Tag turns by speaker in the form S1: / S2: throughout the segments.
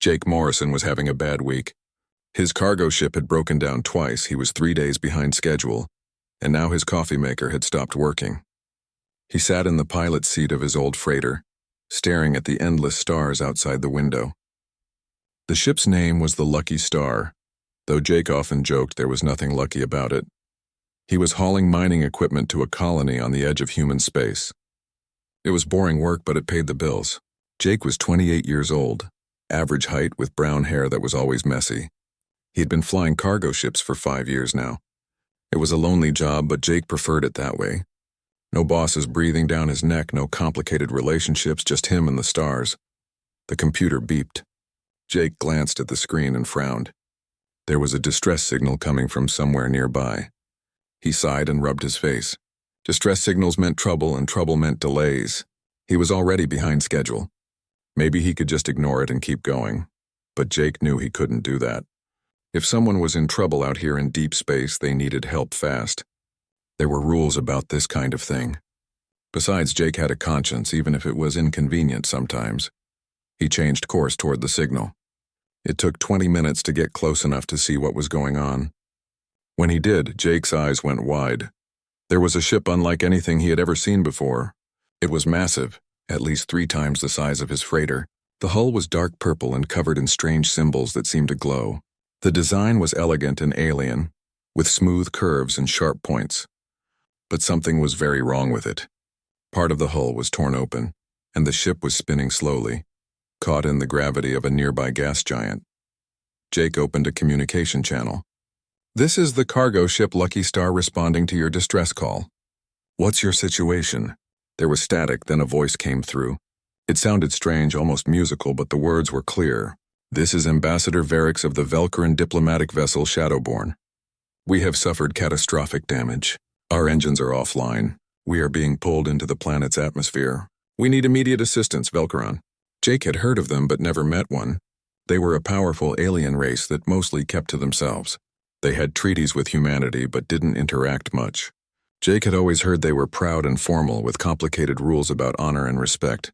S1: Jake Morrison was having a bad week. His cargo ship had broken down twice, he was 3 days behind schedule, and now his coffee maker had stopped working. He sat in the pilot's seat of his old freighter, staring at the endless stars outside the window. The ship's name was the Lucky Star, though Jake often joked there was nothing lucky about it. He was hauling mining equipment to a colony on the edge of human space. It was boring work, but it paid the bills. Jake was 28 years old, average height with brown hair that was always messy. He'd been flying cargo ships for 5 years now. It was a lonely job, but Jake preferred it that way. No bosses breathing down his neck, no complicated relationships, just him and the stars. The computer beeped. Jake glanced at the screen and frowned. There was a distress signal coming from somewhere nearby. He sighed and rubbed his face. Distress signals meant trouble, and trouble meant delays. He was already behind schedule. Maybe he could just ignore it and keep going. But Jake knew he couldn't do that. If someone was in trouble out here in deep space, they needed help fast. There were rules about this kind of thing. Besides, Jake had a conscience, even if it was inconvenient sometimes. He changed course toward the signal. It took 20 minutes to get close enough to see what was going on. When he did, Jake's eyes went wide. There was a ship unlike anything he had ever seen before. It was massive, at least 3 times the size of his freighter. The hull was dark purple and covered in strange symbols that seemed to glow. The design was elegant and alien, with smooth curves and sharp points. But something was very wrong with it. Part of the hull was torn open, and the ship was spinning slowly, caught in the gravity of a nearby gas giant. Jake opened a communication channel. "This is the cargo ship Lucky Star responding to your distress call. What's your situation?" There was static, then a voice came through. It sounded strange, almost musical, but the words were clear. "This is Ambassador Varix of the Velcaran diplomatic vessel Shadowborn. We have suffered catastrophic damage. Our engines are offline. We are being pulled into the planet's atmosphere. We need immediate assistance, Velcaran." Jake had heard of them but never met one. They were a powerful alien race that mostly kept to themselves. They had treaties with humanity but didn't interact much. Jake had always heard they were proud and formal, with complicated rules about honor and respect.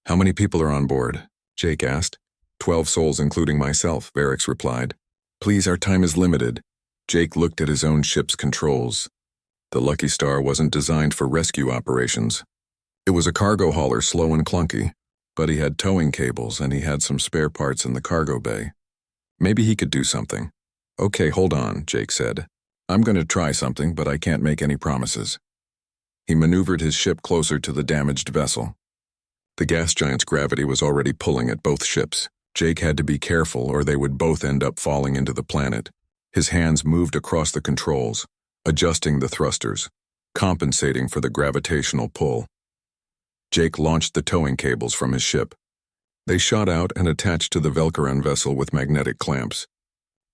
S1: "How many people are on board?" Jake asked. 12 souls, including myself," Varix replied. "Please, our time is limited." Jake looked at his own ship's controls. The Lucky Star wasn't designed for rescue operations. It was a cargo hauler, slow and clunky, but he had towing cables and he had some spare parts in the cargo bay. Maybe he could do something. "Okay, hold on," Jake said. "I'm going to try something, but I can't make any promises." He maneuvered his ship closer to the damaged vessel. The gas giant's gravity was already pulling at both ships. Jake had to be careful or they would both end up falling into the planet. His hands moved across the controls, adjusting the thrusters, compensating for the gravitational pull. Jake launched the towing cables from his ship. They shot out and attached to the Velcaran vessel with magnetic clamps.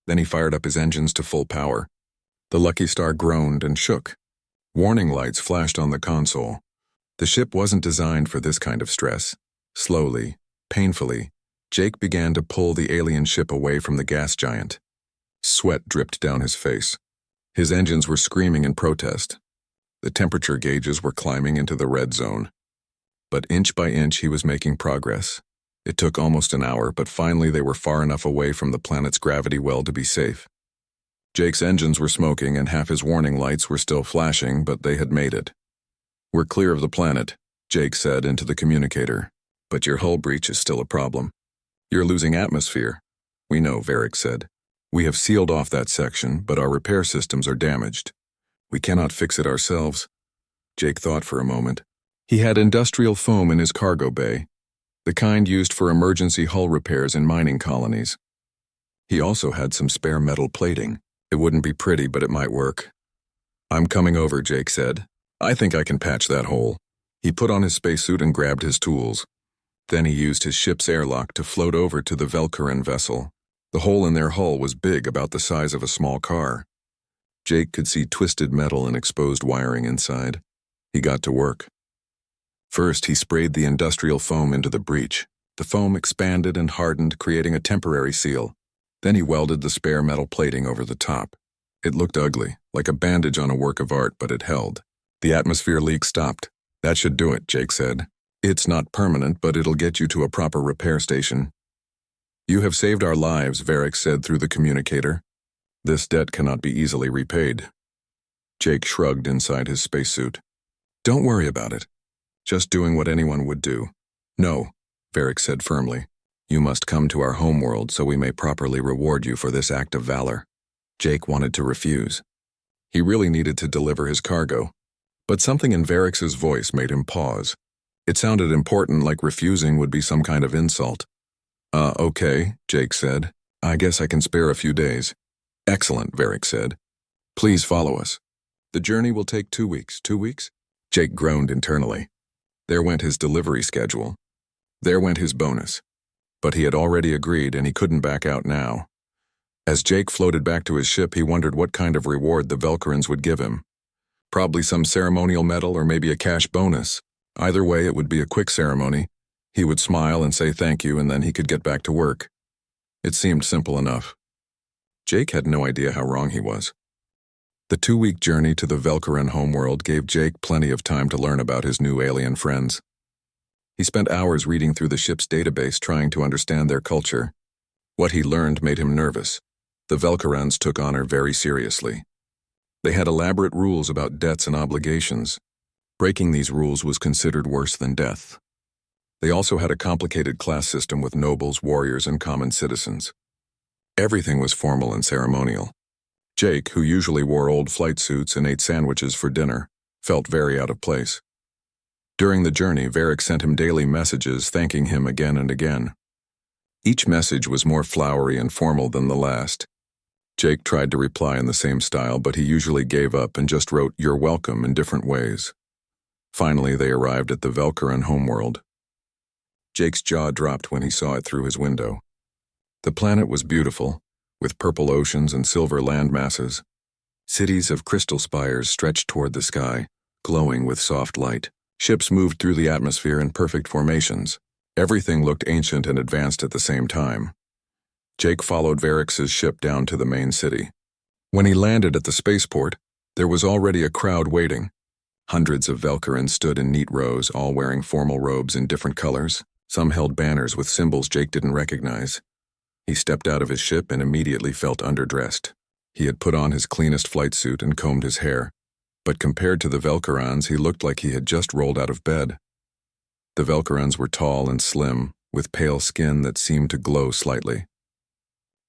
S1: Then he fired up his engines to full power. The Lucky Star groaned and shook. Warning lights flashed on the console. The ship wasn't designed for this kind of stress. Slowly, painfully, Jake began to pull the alien ship away from the gas giant. Sweat dripped down his face. His engines were screaming in protest. The temperature gauges were climbing into the red zone. But inch by inch he was making progress. It took almost an hour, but finally they were far enough away from the planet's gravity well to be safe. Jake's engines were smoking and half his warning lights were still flashing, but they had made it. "We're clear of the planet," Jake said into the communicator. "But your hull breach is still a problem. You're losing atmosphere." "We know," Varix said. "We have sealed off that section, but our repair systems are damaged. We cannot fix it ourselves." Jake thought for a moment. He had industrial foam in his cargo bay, the kind used for emergency hull repairs in mining colonies. He also had some spare metal plating. It wouldn't be pretty, but it might work. "I'm coming over," Jake said. "I think I can patch that hole." He put on his spacesuit and grabbed his tools. Then he used his ship's airlock to float over to the Velcaran vessel. The hole in their hull was big, about the size of a small car. Jake could see twisted metal and exposed wiring inside. He got to work. First, he sprayed the industrial foam into the breach. The foam expanded and hardened, creating a temporary seal. Then he welded the spare metal plating over the top. It looked ugly, like a bandage on a work of art, but it held. The atmosphere leak stopped. "That should do it," Jake said. "It's not permanent, but it'll get you to a proper repair station." You have saved our lives, Varric said through the communicator. This debt cannot be easily repaid. Jake shrugged inside his spacesuit. Don't worry about it. Just doing what anyone would do. No, Varric said firmly. You must come to our homeworld so we may properly reward you for this act of valor. Jake wanted to refuse. He really needed to deliver his cargo. But something in Varric's voice made him pause. It sounded important, like refusing would be some kind of insult. Okay, Jake said. I guess I can spare a few days. Excellent, Varric said. Please follow us. The journey will take 2 weeks. 2 weeks? Jake groaned internally. There went his delivery schedule. There went his bonus. But he had already agreed and he couldn't back out now. As Jake floated back to his ship, he wondered what kind of reward the Velkarans would give him. Probably some ceremonial medal or maybe a cash bonus. Either way, it would be a quick ceremony. He would smile and say thank you, and then he could get back to work. It seemed simple enough. Jake had no idea how wrong he was. The 2-week journey to the Velkaran homeworld gave Jake plenty of time to learn about his new alien friends. He spent hours reading through the ship's database trying to understand their culture. What he learned made him nervous. The Velkarans took honor very seriously. They had elaborate rules about debts and obligations. Breaking these rules was considered worse than death. They also had a complicated class system with nobles, warriors, and common citizens. Everything was formal and ceremonial. Jake, who usually wore old flight suits and ate sandwiches for dinner, felt very out of place. During the journey, Varric sent him daily messages thanking him again and again. Each message was more flowery and formal than the last. Jake tried to reply in the same style, but he usually gave up and just wrote, "You're welcome," in different ways. Finally, they arrived at the Velkaran homeworld. Jake's jaw dropped when he saw it through his window. The planet was beautiful, with purple oceans and silver land masses. Cities of crystal spires stretched toward the sky, glowing with soft light. Ships moved through the atmosphere in perfect formations. Everything looked ancient and advanced at the same time. Jake followed Varric's ship down to the main city. When he landed at the spaceport, there was already a crowd waiting. Hundreds of Velkarans stood in neat rows, all wearing formal robes in different colors. Some held banners with symbols Jake didn't recognize. He stepped out of his ship and immediately felt underdressed. He had put on his cleanest flight suit and combed his hair, but compared to the Velkarans, he looked like he had just rolled out of bed. The Velkarans were tall and slim, with pale skin that seemed to glow slightly.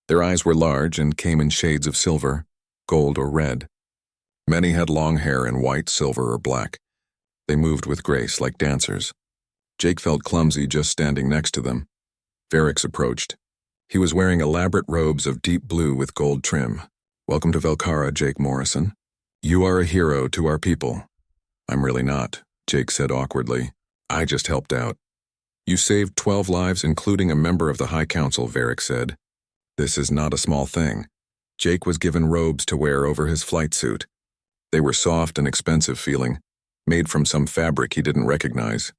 S1: Their eyes were large and came in shades of silver, gold, or red. Many had long hair in white, silver, or black. They moved with grace like dancers. Jake felt clumsy just standing next to them. Varric approached. He was wearing elaborate robes of deep blue with gold trim. "Welcome to Velkara, Jake Morrison. You are a hero to our people." "I'm really not," Jake said awkwardly. "I just helped out." "You saved 12 lives, including a member of the High Council," Varric said. This is not a small thing. Jake was given robes to wear over his flight suit. They were soft and expensive feeling, made from some fabric he didn't recognize.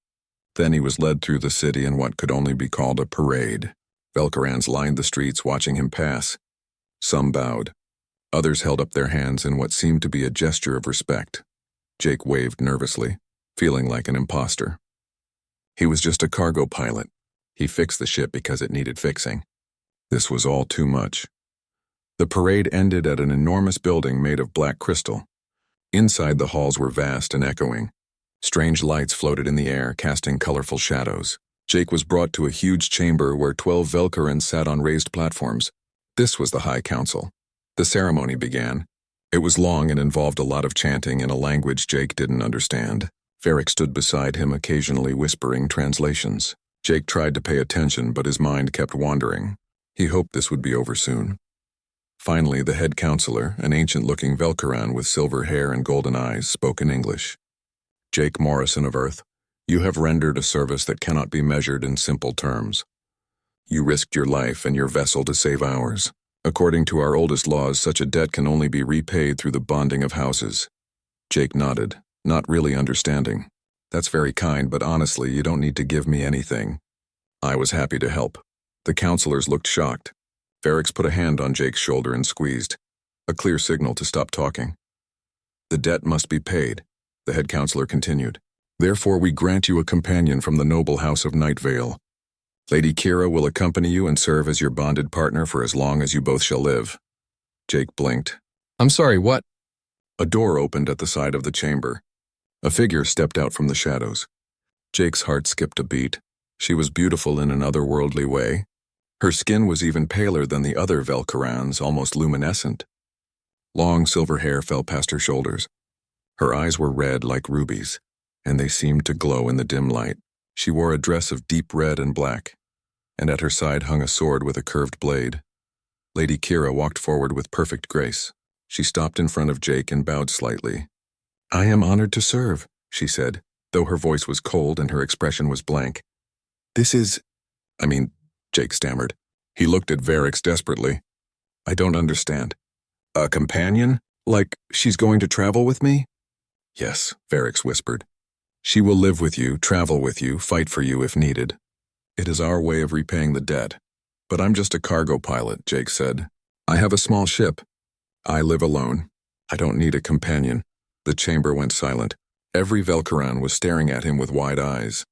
S1: Then he was led through the city in what could only be called a parade. Velkarans lined the streets watching him pass. Some bowed. Others held up their hands in what seemed to be a gesture of respect. Jake waved nervously, feeling like an imposter. He was just a cargo pilot. He fixed the ship because it needed fixing. This was all too much. The parade ended at an enormous building made of black crystal. Inside, the halls were vast and echoing. Strange lights floated in the air, casting colorful shadows. Jake was brought to a huge chamber where 12 Velkarans sat on raised platforms. This was the High Council. The ceremony began. It was long and involved a lot of chanting in a language Jake didn't understand. Varric stood beside him, occasionally whispering translations. Jake tried to pay attention, but his mind kept wandering. He hoped this would be over soon. Finally, the head counselor, an ancient-looking Velkaran with silver hair and golden eyes, spoke in English. "Jake Morrison of Earth, you have rendered a service that cannot be measured in simple terms. You risked your life and your vessel to save ours. According to our oldest laws, such a debt can only be repaid through the bonding of houses." Jake nodded, not really understanding. "That's very kind, but honestly, you don't need to give me anything." I was happy to help. The counselors looked shocked. Varric put a hand on Jake's shoulder and squeezed, a clear signal to stop talking. "The debt must be paid," the head counselor continued. "Therefore we grant you a companion from the noble house of Night Vale. Lady Kira will accompany you and serve as your bonded partner for as long as you both shall live. Jake blinked.
S2: I'm sorry, what?
S1: A door opened at the side of the chamber. A figure stepped out from the shadows. Jake's heart skipped a beat. She was beautiful in an otherworldly way. Her skin was even paler than the other Velkarans, almost luminescent. Long silver hair fell past her shoulders. Her eyes were red like rubies, and they seemed to glow in the dim light. She wore a dress of deep red and black, and at her side hung a sword with a curved blade. Lady Kira walked forward with perfect grace. She stopped in front of Jake and bowed slightly. "I am honored to serve," she said, though her voice was cold and her expression was blank. Jake stammered. He looked at Varix desperately. "I don't understand. A companion? Like she's going to travel with me?" "Yes," Varix whispered. "She will live with you, travel with you, fight for you if needed. It is our way of repaying the debt. But I'm just a cargo pilot," Jake said. "I have a small ship. I live alone. I don't need a companion." The chamber went silent. Every Velkaran was staring at him with wide eyes.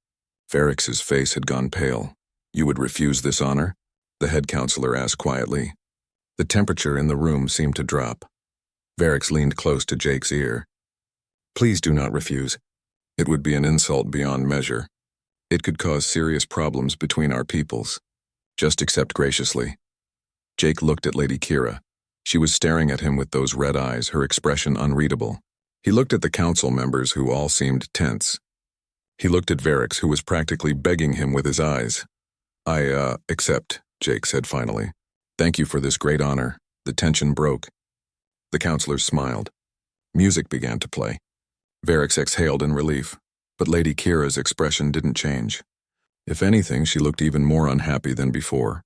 S1: Varix's face had gone pale. "You would refuse this honor?" the head counselor asked quietly. The temperature in the room seemed to drop. Varix leaned close to Jake's ear. "Please do not refuse. It would be an insult beyond measure. It could cause serious problems between our peoples. Just accept graciously." Jake looked at Lady Kira. She was staring at him with those red eyes, her expression unreadable. He looked at the council members, who all seemed tense. He looked at Varix, who was practically begging him with his eyes. "I accept," Jake said finally. "Thank you for this great honor." The tension broke. The counselors smiled. Music began to play. Varix exhaled in relief, but Lady Kira's expression didn't change. If anything, she looked even more unhappy than before.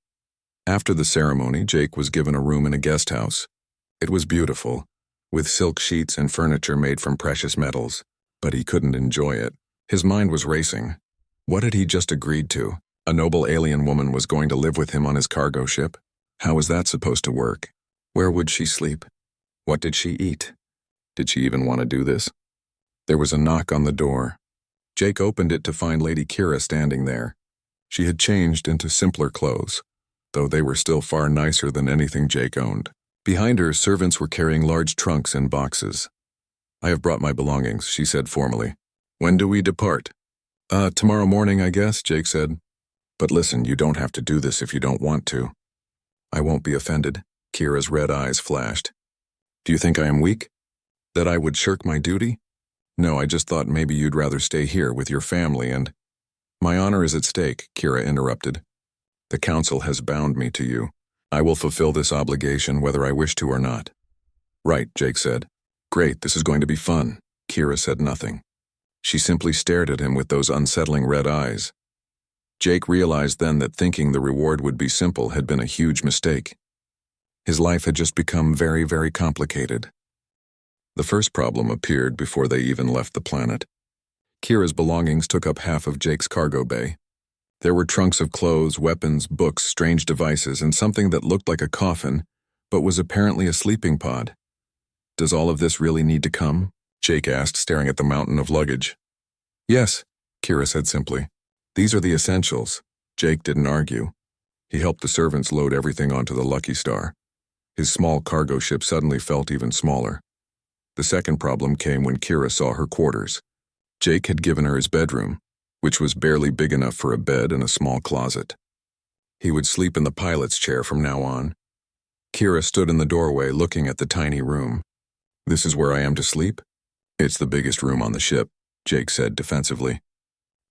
S1: After the ceremony, Jake was given a room in a guest house. It was beautiful, with silk sheets and furniture made from precious metals, but he couldn't enjoy it. His mind was racing. What had he just agreed to? A noble alien woman was going to live with him on his cargo ship? How was that supposed to work? Where would she sleep? What did she eat? Did she even want to do this? There was a knock on the door. Jake opened it to find Lady Kira standing there. She had changed into simpler clothes, though they were still far nicer than anything Jake owned. Behind her, servants were carrying large trunks and boxes. "I have brought my belongings," she said formally. "When do we depart?" Tomorrow morning, I guess," Jake said. "But listen, you don't have to do this if you don't want to." "I won't be offended." Kira's red eyes flashed. "Do you think I am weak? That I would shirk my duty?" "No, I just thought maybe you'd rather stay here with your family and—" "My honor is at stake," Kira interrupted. "The council has bound me to you. I will fulfill this obligation whether I wish to or not." "Right," Jake said. "Great, this is going to be fun." Kira said nothing. She simply stared at him with those unsettling red eyes. Jake realized then that thinking the reward would be simple had been a huge mistake. His life had just become very, very complicated. The first problem appeared before they even left the planet. Kira's belongings took up half of Jake's cargo bay. There were trunks of clothes, weapons, books, strange devices, and something that looked like a coffin, but was apparently a sleeping pod. "Does all of this really need to come?" Jake asked, staring at the mountain of luggage. "Yes," Kira said simply. "These are the essentials." Jake didn't argue. He helped the servants load everything onto the Lucky Star. His small cargo ship suddenly felt even smaller. The second problem came when Kira saw her quarters. Jake had given her his bedroom, which was barely big enough for a bed and a small closet. He would sleep in the pilot's chair from now on. Kira stood in the doorway looking at the tiny room. "This is where I am to sleep?" "It's the biggest room on the ship," Jake said defensively.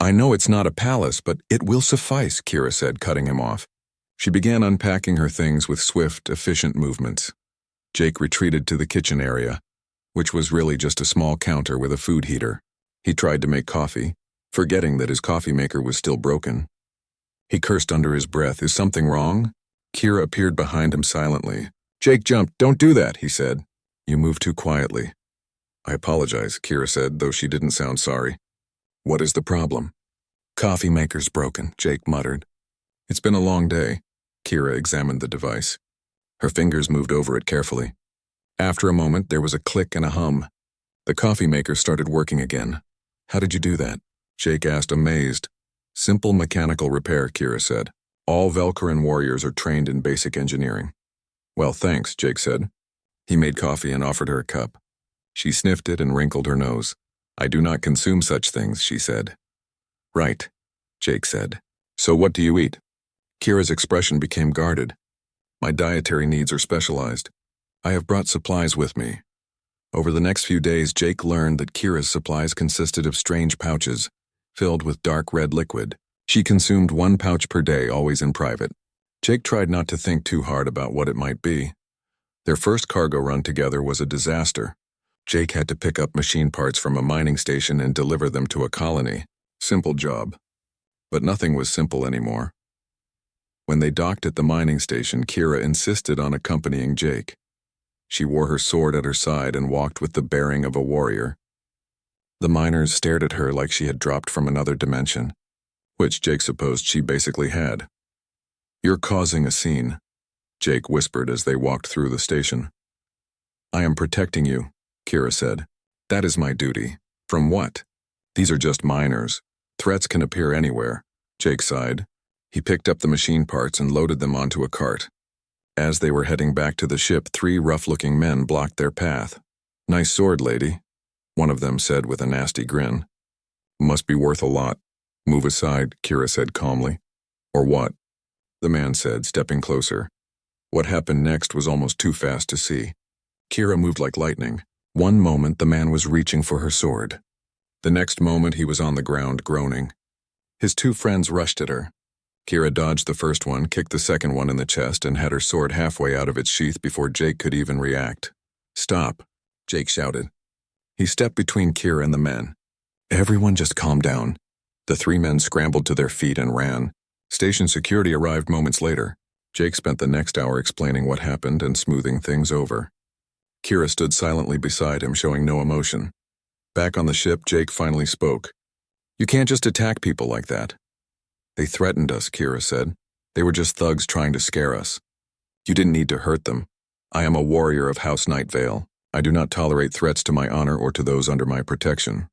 S1: "I know it's not a palace, but it will suffice," Kira said, cutting him off. She began unpacking her things with swift, efficient movements. Jake retreated to the kitchen area, which was really just a small counter with a food heater. He tried to make coffee, forgetting that his coffee maker was still broken. He cursed under his breath. "Is something wrong?" Kira appeared behind him silently. Jake jumped. "Don't do that," he said. "You move too quietly." "I apologize," Kira said, though she didn't sound sorry. "What is the problem?" "Coffee maker's broken," Jake muttered. "It's been a long day." Kira examined the device. Her fingers moved over it carefully. After a moment, there was a click and a hum. The coffee maker started working again. "How did you do that?" Jake asked, amazed. Simple mechanical repair, Kira said. All Velkaran warriors are trained in basic engineering. Well, thanks, Jake said. He made coffee and offered her a cup. She sniffed it and wrinkled her nose. I do not consume such things, she said. Right, Jake said. So what do you eat? Kira's expression became guarded. My dietary needs are specialized. I have brought supplies with me. Over the next few days, Jake learned that Kira's supplies consisted of strange pouches, filled with dark red liquid. She consumed 1 pouch per day, always in private. Jake tried not to think too hard about what it might be. Their first cargo run together was a disaster. Jake had to pick up machine parts from a mining station and deliver them to a colony. Simple job. But nothing was simple anymore. When they docked at the mining station, Kira insisted on accompanying Jake. She wore her sword at her side and walked with the bearing of a warrior. The miners stared at her like she had dropped from another dimension, which Jake supposed she basically had. You're causing a scene, Jake whispered as they walked through the station. I am protecting you, Kira said. That is my duty. From what? These are just miners. Threats can appear anywhere, Jake sighed. He picked up the machine parts and loaded them onto a cart. As they were heading back to the ship, 3 rough-looking men blocked their path. Nice sword, lady, one of them said with a nasty grin. Must be worth a lot. Move aside, Kira said calmly. Or what? The man said, stepping closer. What happened next was almost too fast to see. Kira moved like lightning. One moment the man was reaching for her sword. The next moment he was on the ground groaning. His 2 friends rushed at her. Kira dodged the first one, kicked the second one in the chest, and had her sword halfway out of its sheath before Jake could even react. Stop, Jake shouted. He stepped between Kira and the men. Everyone just calm down. The 3 men scrambled to their feet and ran. Station security arrived moments later. Jake spent the next hour explaining what happened and smoothing things over. Kira stood silently beside him, showing no emotion. Back on the ship, Jake finally spoke. You can't just attack people like that. They threatened us, Kira said. They were just thugs trying to scare us. You didn't need to hurt them. I am a warrior of House Nightvale. I do not tolerate threats to my honor or to those under my protection.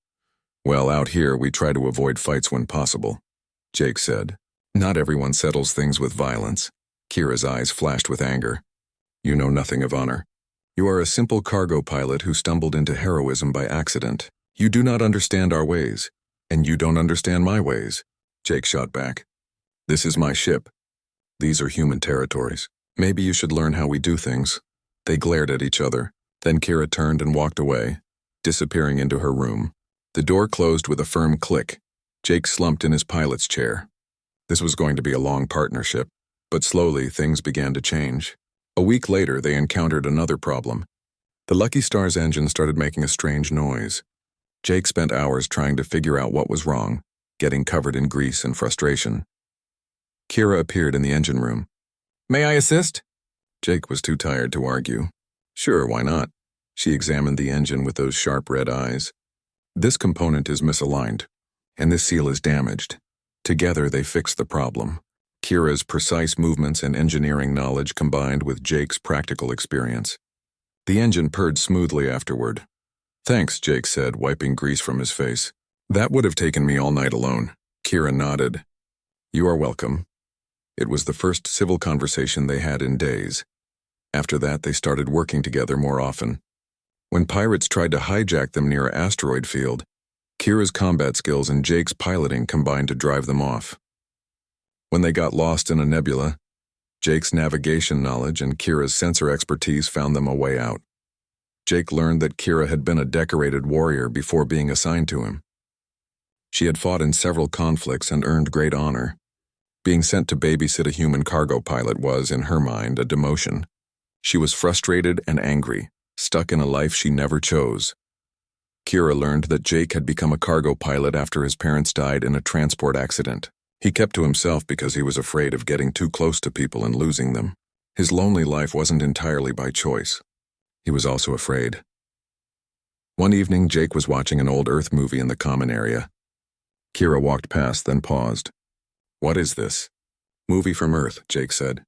S1: Well, out here, we try to avoid fights when possible, Jake said. Not everyone settles things with violence. Kira's eyes flashed with anger. You know nothing of honor. You are a simple cargo pilot who stumbled into heroism by accident. You do not understand our ways, and you don't understand my ways, Jake shot back. This is my ship. These are human territories. Maybe you should learn how we do things. They glared at each other. Then Kira turned and walked away, disappearing into her room. The door closed with a firm click. Jake slumped in his pilot's chair. This was going to be a long partnership, but slowly things began to change. A week later, they encountered another problem. The Lucky Star's engine started making a strange noise. Jake spent hours trying to figure out what was wrong, getting covered in grease and frustration. Kira appeared in the engine room. May I assist? Jake was too tired to argue. Sure, why not? She examined the engine with those sharp red eyes. This component is misaligned, and this seal is damaged. Together, they fixed the problem. Kira's precise movements and engineering knowledge combined with Jake's practical experience. The engine purred smoothly afterward. Thanks, Jake said, wiping grease from his face. That would have taken me all night alone. Kira nodded. You are welcome. It was the first civil conversation they had in days. After that, they started working together more often. When pirates tried to hijack them near an asteroid field, Kira's combat skills and Jake's piloting combined to drive them off. When they got lost in a nebula, Jake's navigation knowledge and Kira's sensor expertise found them a way out. Jake learned that Kira had been a decorated warrior before being assigned to him. She had fought in several conflicts and earned great honor. Being sent to babysit a human cargo pilot was, in her mind, a demotion. She was frustrated and angry, stuck in a life she never chose. Kira learned that Jake had become a cargo pilot after his parents died in a transport accident. He kept to himself because he was afraid of getting too close to people and losing them. His lonely life wasn't entirely by choice. He was also afraid. One evening, Jake was watching an old Earth movie in the common area. Kira walked past, then paused. What is this? Movie from Earth, Jake said.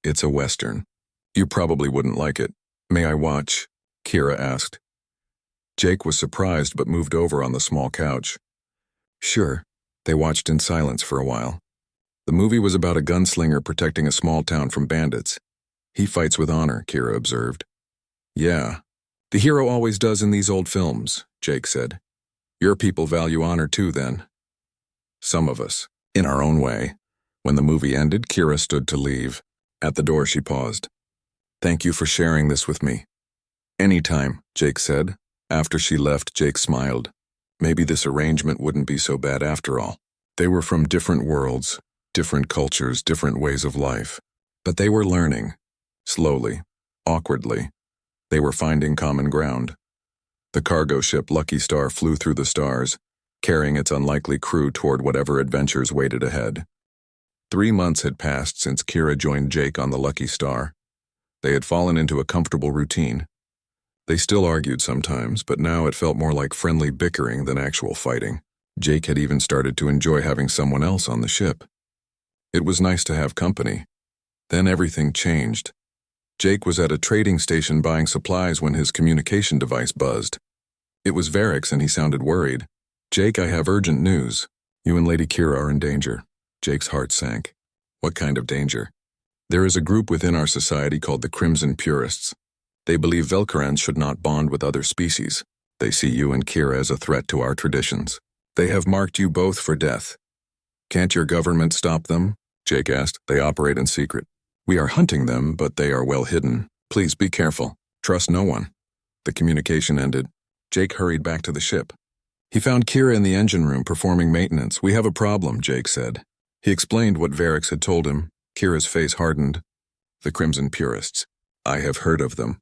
S1: It's a Western. You probably wouldn't like it. May I watch? Kira asked. Jake was surprised but moved over on the small couch. Sure, They watched in silence for a while. The movie was about a gunslinger protecting a small town from bandits. He fights with honor, Kira observed. Yeah, the hero always does in these old films, Jake said. Your people value honor too, then. Some of us, in our own way. When the movie ended, Kira stood to leave. At the door, she paused. Thank you for sharing this with me. Anytime, Jake said. After she left, Jake smiled. Maybe this arrangement wouldn't be so bad after all. They were from different worlds, different cultures, different ways of life. But they were learning. Slowly, awkwardly. They were finding common ground. The cargo ship Lucky Star flew through the stars, carrying its unlikely crew toward whatever adventures waited ahead. 3 months had passed since Kira joined Jake on the Lucky Star. They had fallen into a comfortable routine. They still argued sometimes, but now it felt more like friendly bickering than actual fighting. Jake had even started to enjoy having someone else on the ship. It was nice to have company. Then everything changed. Jake was at a trading station buying supplies when his communication device buzzed. It was Varix and he sounded worried. Jake, I have urgent news. You and Lady Kira are in danger. Jake's heart sank. What kind of danger? There is a group within our society called the Crimson Purists. They believe Velkarans should not bond with other species. They see you and Kira as a threat to our traditions. They have marked you both for death. Can't your government stop them? Jake asked. They operate in secret. We are hunting them, but they are well hidden. Please be careful. Trust no one. The communication ended. Jake hurried back to the ship. He found Kira in the engine room performing maintenance. We have a problem, Jake said. He explained what Varix had told him. Kira's face hardened. The Crimson Purists. I have heard of them.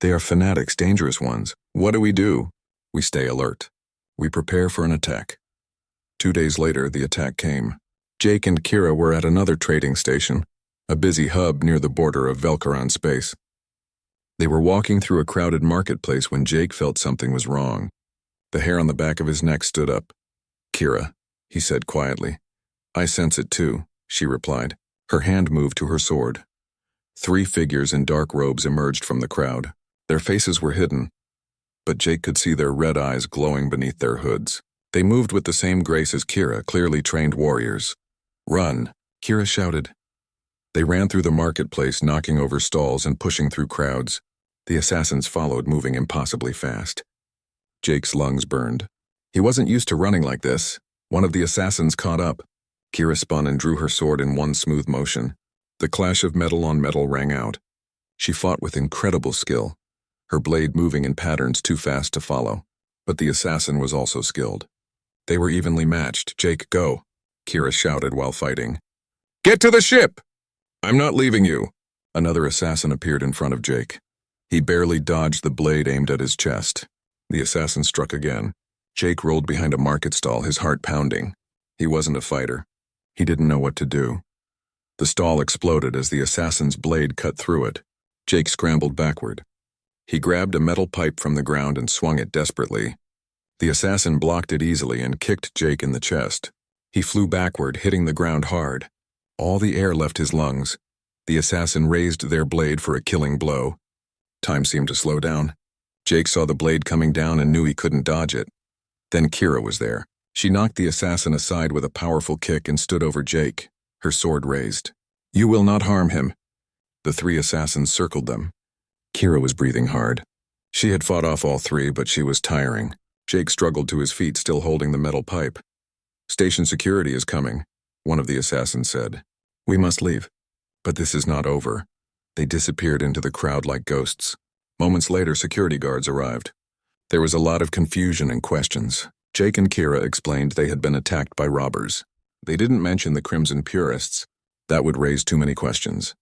S1: They are fanatics, dangerous ones. What do? We stay alert. We prepare for an attack. 2 days later, the attack came. Jake and Kira were at another trading station, a busy hub near the border of Velkaran space. They were walking through a crowded marketplace when Jake felt something was wrong. The hair on the back of his neck stood up. Kira, he said quietly. I sense it too, she replied. Her hand moved to her sword. 3 figures in dark robes emerged from the crowd. Their faces were hidden, but Jake could see their red eyes glowing beneath their hoods. They moved with the same grace as Kira, clearly trained warriors. Run, Kira shouted. They ran through the marketplace, knocking over stalls and pushing through crowds. The assassins followed, moving impossibly fast. Jake's lungs burned. He wasn't used to running like this. One of the assassins caught up. Kira spun and drew her sword in one smooth motion. The clash of metal on metal rang out. She fought with incredible skill, her blade moving in patterns too fast to follow. But the assassin was also skilled. They were evenly matched. Jake, go, Kira shouted while fighting. Get to the ship! I'm not leaving you. Another assassin appeared in front of Jake. He barely dodged the blade aimed at his chest. The assassin struck again. Jake rolled behind a market stall, his heart pounding. He wasn't a fighter. He didn't know what to do. The stall exploded as the assassin's blade cut through it. Jake scrambled backward. He grabbed a metal pipe from the ground and swung it desperately. The assassin blocked it easily and kicked Jake in the chest. He flew backward, hitting the ground hard. All the air left his lungs. The assassin raised their blade for a killing blow. Time seemed to slow down. Jake saw the blade coming down and knew he couldn't dodge it. Then Kira was there. She knocked the assassin aside with a powerful kick and stood over Jake, her sword raised. You will not harm him. The 3 assassins circled them. Kira was breathing hard. She had fought off all 3, but she was tiring. Jake struggled to his feet, still holding the metal pipe. Station security is coming, one of the assassins said. We must leave. But this is not over. They disappeared into the crowd like ghosts. Moments later, security guards arrived. There was a lot of confusion and questions. Jake and Kira explained they had been attacked by robbers. They didn't mention the Crimson Purists. That would raise too many questions.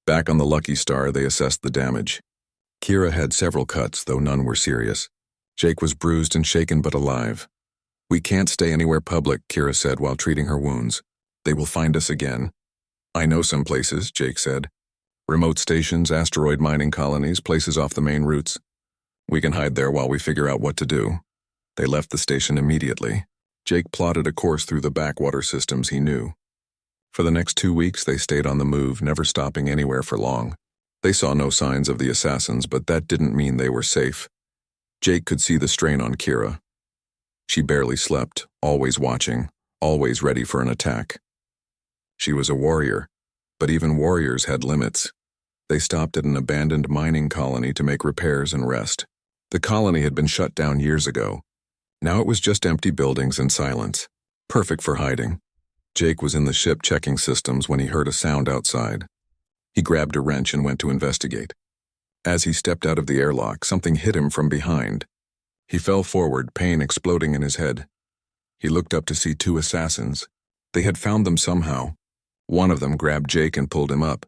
S1: Back on the Lucky Star, they assessed the damage. Kira had several cuts, though none were serious. Jake was bruised and shaken but alive. We can't stay anywhere public, Kira said while treating her wounds. They will find us again. I know some places, Jake said. Remote stations, asteroid mining colonies, places off the main routes. We can hide there while we figure out what to do. They left the station immediately. Jake plotted a course through the backwater systems he knew. For the next 2 weeks, they stayed on the move, never stopping anywhere for long. They saw no signs of the assassins, but that didn't mean they were safe. Jake could see the strain on Kira. She barely slept, always watching, always ready for an attack. She was a warrior, but even warriors had limits. They stopped at an abandoned mining colony to make repairs and rest. The colony had been shut down years ago. Now it was just empty buildings and silence. Perfect for hiding. Jake was in the ship checking systems when he heard a sound outside. He grabbed a wrench and went to investigate. As he stepped out of the airlock, something hit him from behind. He fell forward, pain exploding in his head. He looked up to see two assassins. They had found them somehow. One of them grabbed Jake and pulled him up.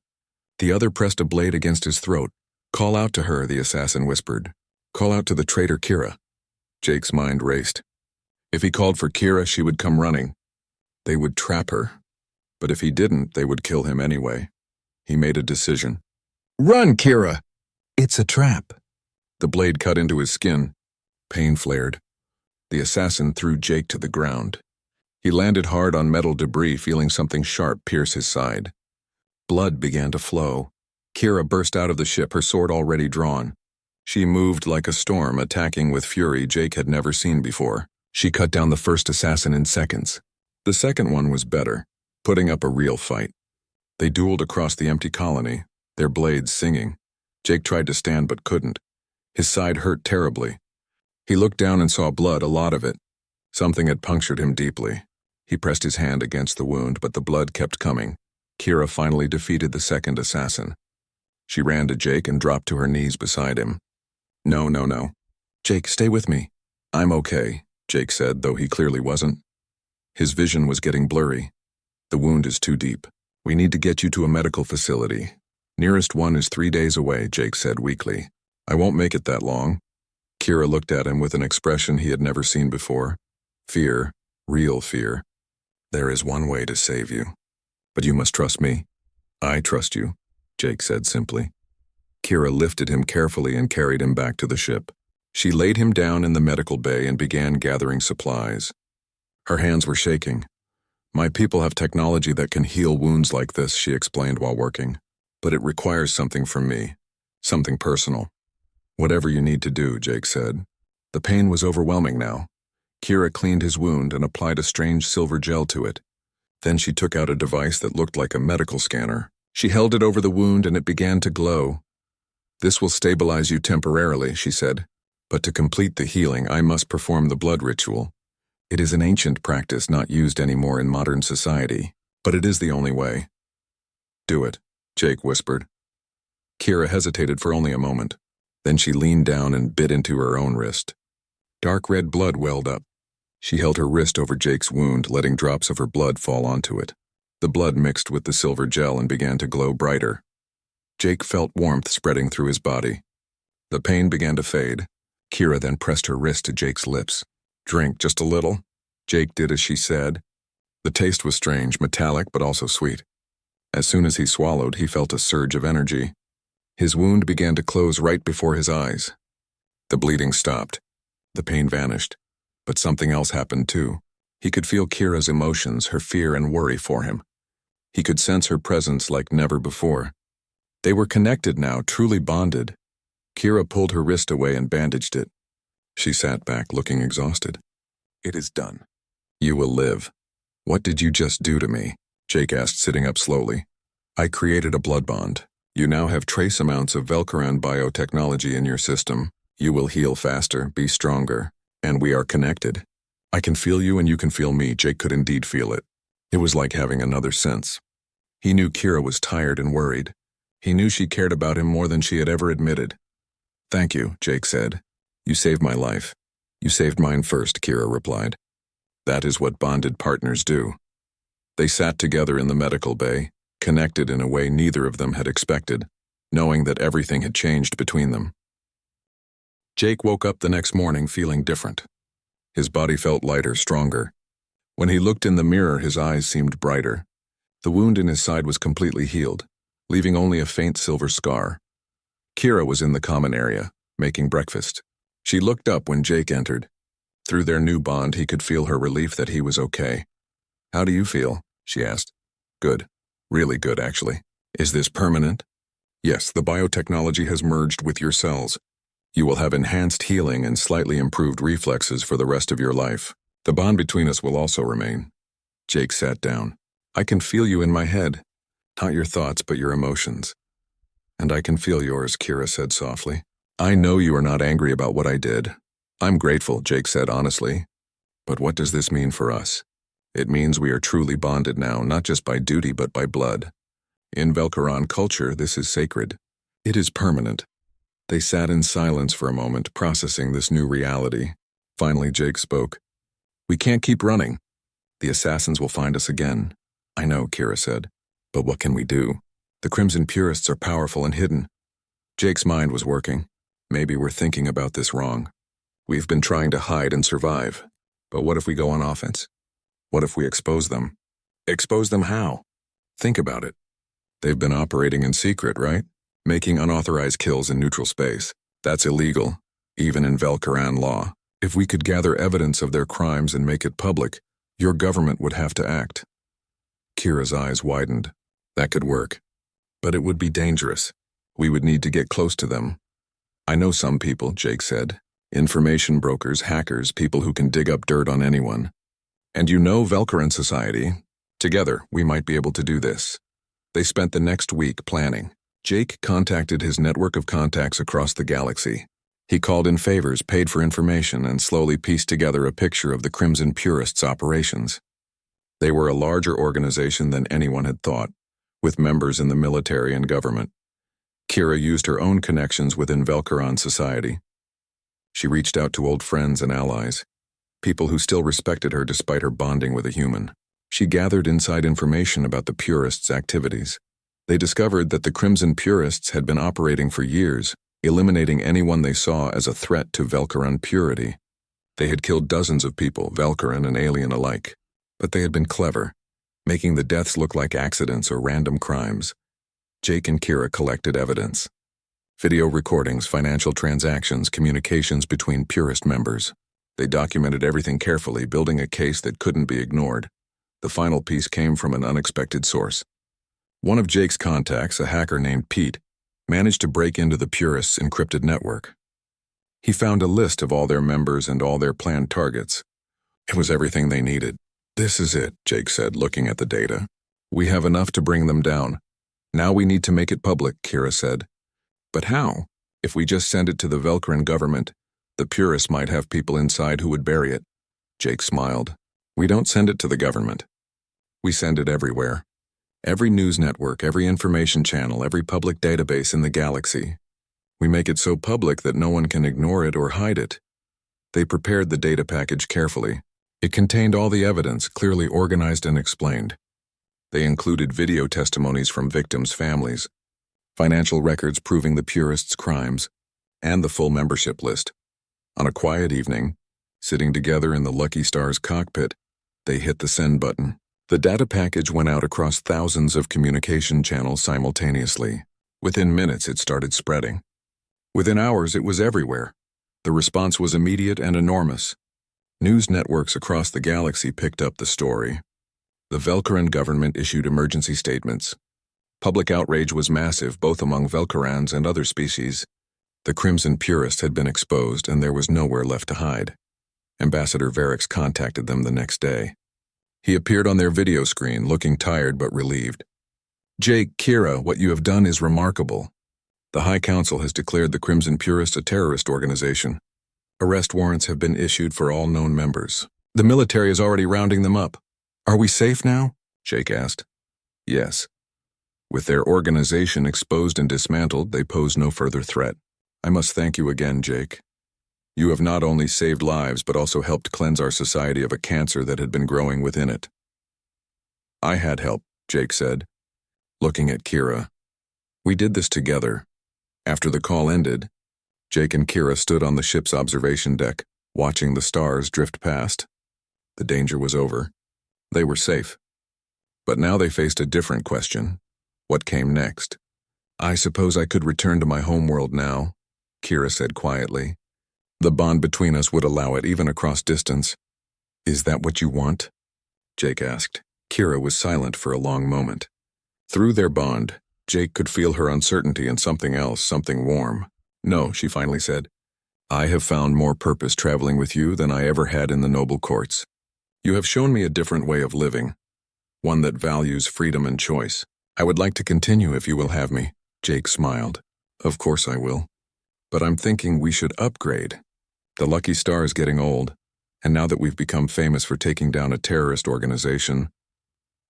S1: The other pressed a blade against his throat. "Call out to her," the assassin whispered. "Call out to the traitor Kira." Jake's mind raced. If he called for Kira, she would come running. They would trap her. But if he didn't, they would kill him anyway. He made a decision. "Run, Kira!" "It's a trap." The blade cut into his skin. Pain flared. The assassin threw Jake to the ground. He landed hard on metal debris, feeling something sharp pierce his side. Blood began to flow. Kira burst out of the ship, her sword already drawn. She moved like a storm, attacking with fury Jake had never seen before. She cut down the first assassin in seconds. The second one was better, putting up a real fight. They dueled across the empty colony, their blades singing. Jake tried to stand but couldn't. His side hurt terribly. He looked down and saw blood, a lot of it. Something had punctured him deeply. He pressed his hand against the wound, but the blood kept coming. Kira finally defeated the second assassin. She ran to Jake and dropped to her knees beside him. No. "Jake, stay with me." "I'm okay," Jake said, though he clearly wasn't. His vision was getting blurry. "The wound is too deep. We need to get you to a medical facility. Nearest one is 3 days away," Jake said weakly. "I won't make it that long." Kira looked at him with an expression he had never seen before. Fear, real fear. "There is one way to save you. But you must trust me." "I trust you," Jake said simply. Kira lifted him carefully and carried him back to the ship. She laid him down in the medical bay and began gathering supplies. Her hands were shaking. "My people have technology that can heal wounds like this," she explained while working. "But it requires something from me. Something personal." "Whatever you need to do," Jake said. The pain was overwhelming now. Kira cleaned his wound and applied a strange silver gel to it. Then she took out a device that looked like a medical scanner. She held it over the wound and it began to glow. "This will stabilize you temporarily," she said. "But to complete the healing, I must perform the blood ritual. It is an ancient practice not used anymore in modern society, but it is the only way." "Do it," Jake whispered. Kira hesitated for only a moment. Then she leaned down and bit into her own wrist. Dark red blood welled up. She held her wrist over Jake's wound, letting drops of her blood fall onto it. The blood mixed with the silver gel and began to glow brighter. Jake felt warmth spreading through his body. The pain began to fade. Kira then pressed her wrist to Jake's lips. "Drink just a little." Jake did as she said. The taste was strange, metallic but also sweet. As soon as he swallowed, he felt a surge of energy. His wound began to close right before his eyes. The bleeding stopped. The pain vanished. But something else happened too. He could feel Kira's emotions, her fear and worry for him. He could sense her presence like never before. They were connected now, truly bonded. Kira pulled her wrist away and bandaged it. She sat back, looking exhausted. "It is done. You will live." "What did you just do to me?" Jake asked, sitting up slowly. "I created a blood bond. You now have trace amounts of Velcaran biotechnology in your system. You will heal faster, be stronger, and we are connected. I can feel you and you can feel me." Jake could indeed feel it. It was like having another sense. He knew Kira was tired and worried. He knew she cared about him more than she had ever admitted. "Thank you," Jake said. "You saved my life." "You saved mine first," Kira replied. That is what bonded partners do. They sat together in the medical bay, connected in a way neither of them had expected, knowing that everything had changed between them. Jake woke up the next morning feeling different. His body felt lighter, stronger. When he looked in the mirror, his eyes seemed brighter. The wound in his side was completely healed, leaving only a faint silver scar. Kira was in the common area, making breakfast. She looked up when Jake entered. Through their new bond, he could feel her relief that he was okay. "How do you feel?" she asked. "Good. Really good, actually." "Is this permanent?" "Yes, the biotechnology has merged with your cells. You will have enhanced healing and slightly improved reflexes for the rest of your life. The bond between us will also remain." Jake sat down. I can feel you in my head. Not your thoughts, but your emotions. And I can feel yours, Kira said softly. I know you are not angry about what I did. I'm grateful, Jake said honestly. But what does this mean for us? It means we are truly bonded now, not just by duty, but by blood. In Velcaron culture, this is sacred. It is permanent. They sat in silence for a moment, processing this new reality. Finally, Jake spoke. We can't keep running. The assassins will find us again. I know, Kira said. But what can we do? The Crimson Purists are powerful and hidden. Jake's mind was working. Maybe we're thinking about this wrong. We've been trying to hide and survive. But what if we go on offense? What if we expose them? Expose them how? Think about it. They've been operating in secret, right? Making unauthorized kills in neutral space. That's illegal, even in Velcaran law. If we could gather evidence of their crimes and make it public, your government would have to act. Kira's eyes widened. That could work. But it would be dangerous. We would need to get close to them. I know some people, Jake said. Information brokers, hackers, people who can dig up dirt on anyone. And you know Velcaran society. Together, we might be able to do this. They spent the next week planning. Jake contacted his network of contacts across the galaxy. He called in favors, paid for information, and slowly pieced together a picture of the Crimson Purists' operations. They were a larger organization than anyone had thought, with members in the military and government. Kira used her own connections within Velcaron society. She reached out to old friends and allies, people who still respected her despite her bonding with a human. She gathered inside information about the Purists' activities. They discovered that the Crimson Purists had been operating for years, eliminating anyone they saw as a threat to Velcaran purity. They had killed dozens of people, Velcaran and alien alike. But they had been clever, making the deaths look like accidents or random crimes. Jake and Kira collected evidence. Video recordings, financial transactions, communications between Purist members. They documented everything carefully, building a case that couldn't be ignored. The final piece came from an unexpected source. One of Jake's contacts, a hacker named Pete, managed to break into the Purists' encrypted network. He found a list of all their members and all their planned targets. It was everything they needed. This is it, Jake said, looking at the data. We have enough to bring them down. Now we need to make it public, Kira said. But how? If we just send it to the Velcaran government, the Purists might have people inside who would bury it. Jake smiled. We don't send it to the government. We send it everywhere. Every news network, every information channel, every public database in the galaxy. We make it so public that no one can ignore it or hide it. They prepared the data package carefully. It contained all the evidence, clearly organized and explained. They included video testimonies from victims' families, financial records proving the Purists' crimes, and the full membership list. On a quiet evening, sitting together in the Lucky Star's cockpit, they hit the send button. The data package went out across thousands of communication channels simultaneously. Within minutes, it started spreading. Within hours, it was everywhere. The response was immediate and enormous. News networks across the galaxy picked up the story. The Velcaran government issued emergency statements. Public outrage was massive, both among Velcarans and other species. The Crimson Purist had been exposed, and there was nowhere left to hide. Ambassador Varix contacted them the next day. He appeared on their video screen, looking tired but relieved. Jake, Kira, what you have done is remarkable. The High Council has declared the Crimson Purist a terrorist organization. Arrest warrants have been issued for all known members. The military is already rounding them up. Are we safe now? Jake asked. Yes. With their organization exposed and dismantled, they pose no further threat. I must thank you again, Jake. You have not only saved lives, but also helped cleanse our society of a cancer that had been growing within it. I had help, Jake said, looking at Kira. We did this together. After the call ended, Jake and Kira stood on the ship's observation deck, watching the stars drift past. The danger was over. They were safe. But now they faced a different question. What came next? I suppose I could return to my homeworld now, Kira said quietly. The bond between us would allow it, even across distance. Is that what you want? Jake asked. Kira was silent for a long moment. Through their bond, Jake could feel her uncertainty and something else, something warm. No, she finally said. I have found more purpose traveling with you than I ever had in the noble courts. You have shown me a different way of living, one that values freedom and choice. I would like to continue if you will have me." Jake smiled. "Of course I will. But I'm thinking we should upgrade. The Lucky Star is getting old, and now that we've become famous for taking down a terrorist organization,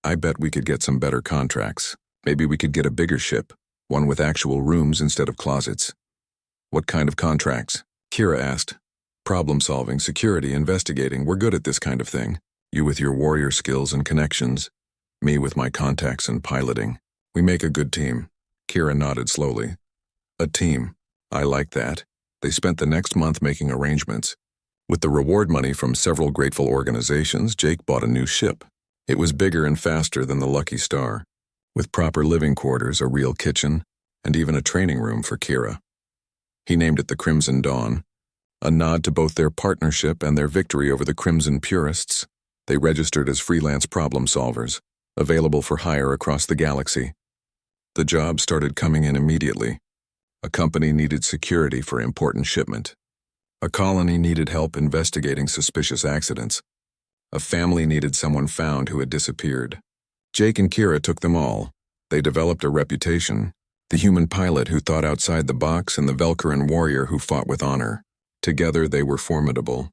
S1: I bet we could get some better contracts. Maybe we could get a bigger ship, one with actual rooms instead of closets." "What kind of contracts?" Kira asked. "Problem-solving, security, investigating. We're good at this kind of thing. You with your warrior skills and connections, me with my contacts and piloting. We make a good team." Kira nodded slowly. "A team. I like that." They spent the next month making arrangements. With the reward money from several grateful organizations, Jake bought a new ship. It was bigger and faster than the Lucky Star, with proper living quarters, a real kitchen, and even a training room for Kira. He named it the Crimson Dawn, a nod to both their partnership and their victory over the Crimson Purists. They registered as freelance problem solvers, available for hire across the galaxy. The job started coming in immediately. A company needed security for important shipment. A colony needed help investigating suspicious accidents. A family needed someone found who had disappeared. Jake and Kira took them all. They developed a reputation, the human pilot who thought outside the box and the Velcaran warrior who fought with honor. Together they were formidable.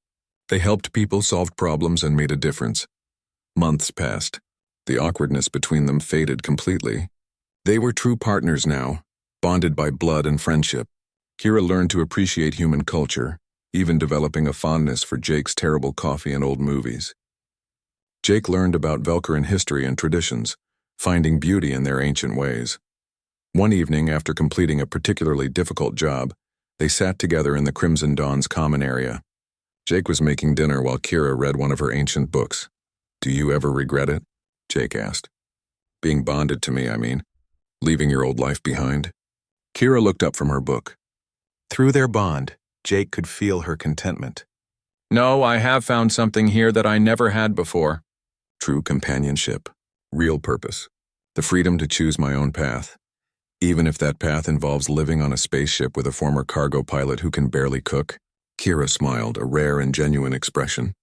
S1: They helped people, solved problems, and made a difference. Months passed. The awkwardness between them faded completely. They were true partners now, bonded by blood and friendship. Kira learned to appreciate human culture, even developing a fondness for Jake's terrible coffee and old movies. Jake learned about Velcaran history and traditions, finding beauty in their ancient ways. One evening, after completing a particularly difficult job, they sat together in the Crimson Dawn's common area. Jake was making dinner while Kira read one of her ancient books. "Do you ever regret it?" Jake asked. "Being bonded to me, I mean. Leaving your old life behind?" Kira looked up from her book. Through their bond, Jake could feel her contentment. "No, I have found something here that I never had before." True companionship, real purpose, the freedom to choose my own path, even if that path involves living on a spaceship with a former cargo pilot who can barely cook. Kira smiled, a rare and genuine expression.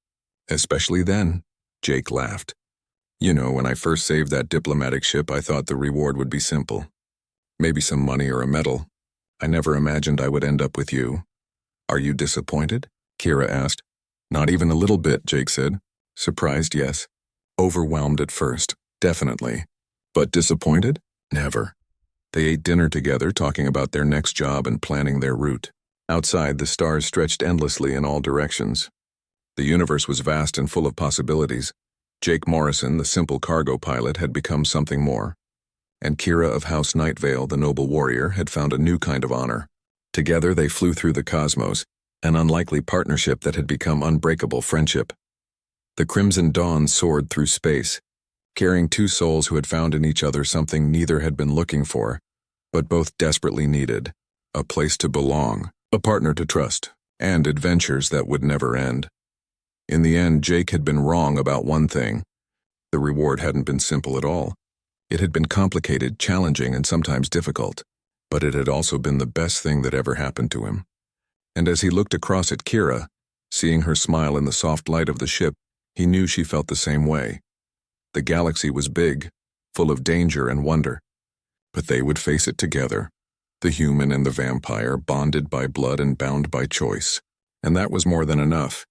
S1: "Especially then," Jake laughed. "You know, when I first saved that diplomatic ship, I thought the reward would be simple. Maybe some money or a medal. I never imagined I would end up with you." "Are you disappointed?" Kira asked. "Not even a little bit," Jake said. "Surprised, yes. Overwhelmed at first, definitely. But disappointed? Never." They ate dinner together, talking about their next job and planning their route. Outside, the stars stretched endlessly in all directions. The universe was vast and full of possibilities. Jake Morrison, the simple cargo pilot, had become something more. And Kira of House Nightvale, the noble warrior, had found a new kind of honor. Together they flew through the cosmos, an unlikely partnership that had become unbreakable friendship. The Crimson Dawn soared through space, carrying two souls who had found in each other something neither had been looking for, but both desperately needed: a place to belong, a partner to trust, and adventures that would never end. In the end, Jake had been wrong about one thing. The reward hadn't been simple at all. It had been complicated, challenging, and sometimes difficult, but it had also been the best thing that ever happened to him. And as he looked across at Kira, seeing her smile in the soft light of the ship, he knew she felt the same way. The galaxy was big, full of danger and wonder, but they would face it together, the human and the vampire, bonded by blood and bound by choice. And that was more than enough.